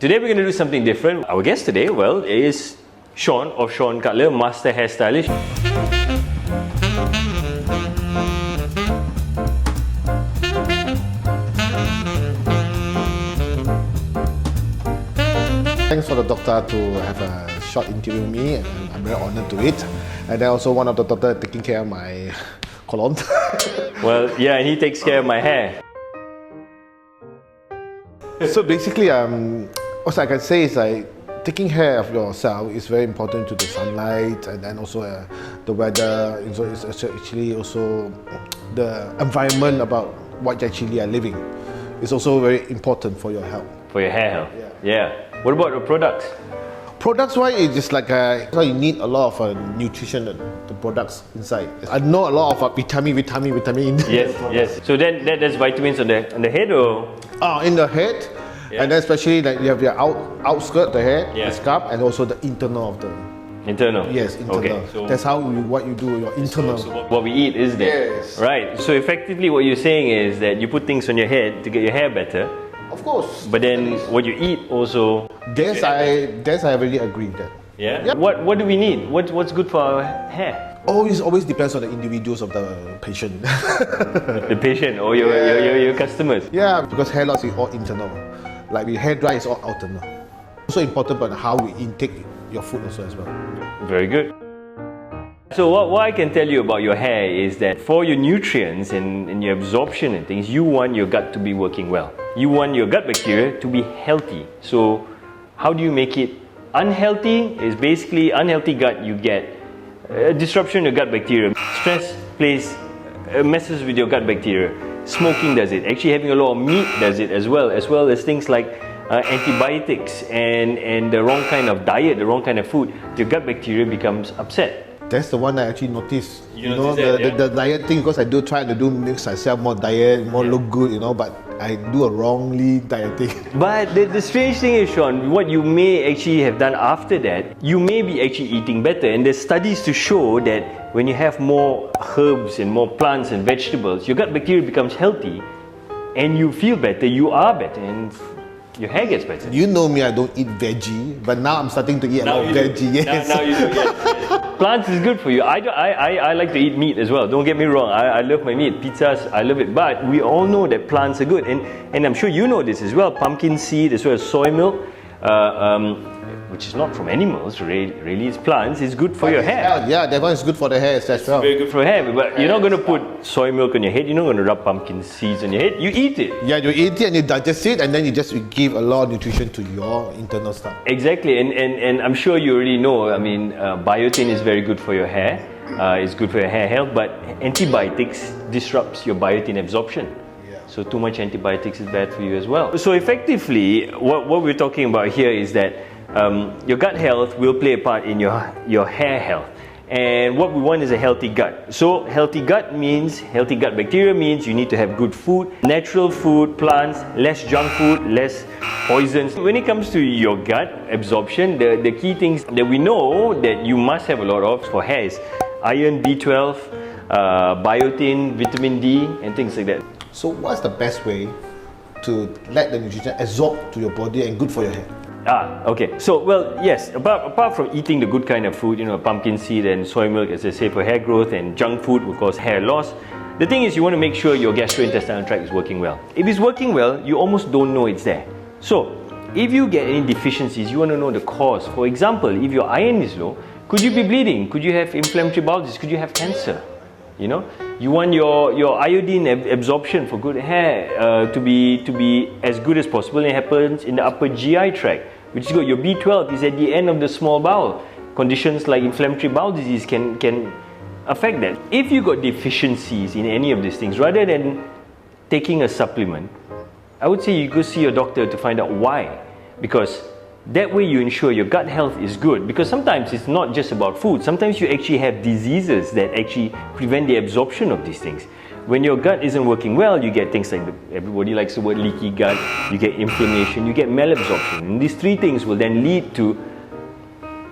Today we're going to do something different. Our guest today, well, is Shawn of Shawn Cutler, Master Hairstylist. Thanks for the doctor to have a short interview with me, and I'm very honored to it. And then also one of the doctor taking care of my colon. Well, yeah, and he takes care of my hair. So basically, what I can say is like taking care of yourself is very important to the sunlight, and then also the weather. So it's actually also the environment about what you actually are living. It's also very important for your health. For your hair health? Yeah. What about the products? Products-wise, it's just like so you need a lot of nutrition, the products inside. I know a lot of vitamin. Yes. So then there's vitamins on the head, or? In the head, Yeah. and then especially like you have your outskirt of the head, Yeah. the scalp, and also the internal of the. Internal? Yes, internal. Okay, so that's what you do, your internal. So what we eat, isn't it? Yes. Right. So effectively what you're saying is that you put things on your head to get your hair better, Of course. but then what you eat also... I really agree with that. Yeah? Yep. What do we need? What's good for our hair? Always depends on the individuals of the patient. The patient or your customers? Yeah, because hair loss is all internal. Like with hair dry, it's all external. Also important about how we intake your food also as well. Very good. So what I can tell you about your hair is that for your nutrients and your absorption and things, you want your gut to be working well. You want your gut bacteria to be healthy. So how do you make it unhealthy? Is basically unhealthy gut, you get a disruption in your gut bacteria. Stress messes with your gut bacteria. Smoking does it. Actually having a lot of meat does it as well as things like antibiotics and the wrong kind of diet, the wrong kind of food. Your gut bacteria becomes upset. That's the one I actually noticed. You noticed that, the diet thing, because I do try to do mix myself more diet, more look good, but I do a wrongly dieting. But the strange thing is, Shawn, what you may actually have done after that, you may be actually eating better. And there's studies to show that when you have more herbs and more plants and vegetables, your gut bacteria becomes healthy and you feel better, you are better, and your hair gets better. You know me, I don't eat veggie, but now I'm starting to eat a lot of veggie. Yes. Now you do, yes. Plants is good for you. I like to eat meat as well. Don't get me wrong. I love my meat. Pizzas, I love it. But we all know that plants are good. And I'm sure you know this as well. Pumpkin seed as well as soy milk, which is not from animals, really it's plants. It's good for your hair. Yeah, that one is good for the hair as well. Very good for hair. But you're not going to put soy milk on your head. You're not going to rub pumpkin seeds on your head. You eat it. Yeah, you eat it and you digest it, and then you just give a lot of nutrition to your internal stuff. Exactly, and I'm sure you already know, I mean, biotin is very good for your hair. It's good for your hair health, but antibiotics disrupts your biotin absorption. So too much antibiotics is bad for you as well. So effectively, what we're talking about here is that your gut health will play a part in your hair health. And what we want is a healthy gut. So healthy gut bacteria means you need to have good food, natural food, plants, less junk food, less poisons. When it comes to your gut absorption, the key things that we know that you must have a lot of for hair is iron, B12, biotin, vitamin D, and things like that. So what's the best way to let the nutrition absorb to your body and good for your hair? Okay. So, well, yes, apart from eating the good kind of food, pumpkin seed and soy milk, as I say, for hair growth, and junk food will cause hair loss, the thing is you want to make sure your gastrointestinal tract is working well. If it's working well, you almost don't know it's there. So, if you get any deficiencies, you want to know the cause. For example, if your iron is low, could you be bleeding? Could you have inflammatory bowel disease? Could you have cancer? You want your iodine absorption for good hair to be as good as possible, and it happens in the upper GI tract, which is good. Your B12 is at the end of the small bowel. Conditions like inflammatory bowel disease can affect that. If you got deficiencies in any of these things, rather than taking a supplement, I would say you go see your doctor to find out why, because that way you ensure your gut health is good. Because sometimes it's not just about food. Sometimes you actually have diseases that actually prevent the absorption of these things. When your gut isn't working well, you get things like, everybody likes the word leaky gut, you get inflammation, you get malabsorption. And these three things will then lead to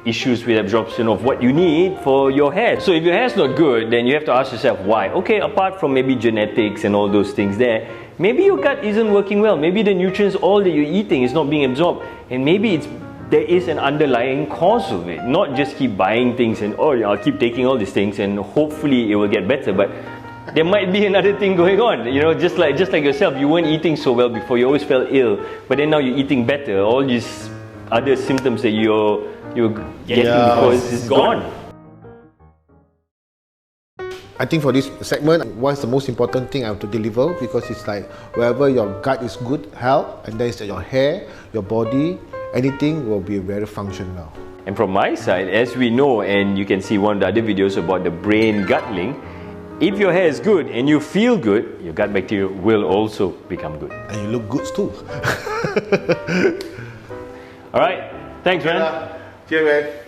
issues with absorption of what you need for your hair. So if your hair's not good, then you have to ask yourself why. Okay, apart from maybe genetics and all those things there, maybe your gut isn't working well. Maybe the nutrients, all that you're eating is not being absorbed, and maybe there is an underlying cause of it. Not just keep buying things and I'll keep taking all these things and hopefully it will get better, but there might be another thing going on. You know, just like yourself, you weren't eating so well before, you always felt ill, but then now you're eating better. All these other symptoms that you're getting because it's gone. I think for this segment, what's the most important thing I have to deliver, because it's like wherever your gut is good health, and then it's your hair, your body, anything will be very functional. And from my side, as we know, and you can see one of the other videos about the brain-gut link, if your hair is good and you feel good, your gut bacteria will also become good. And you look good too. Alright, thanks man. Cheers man.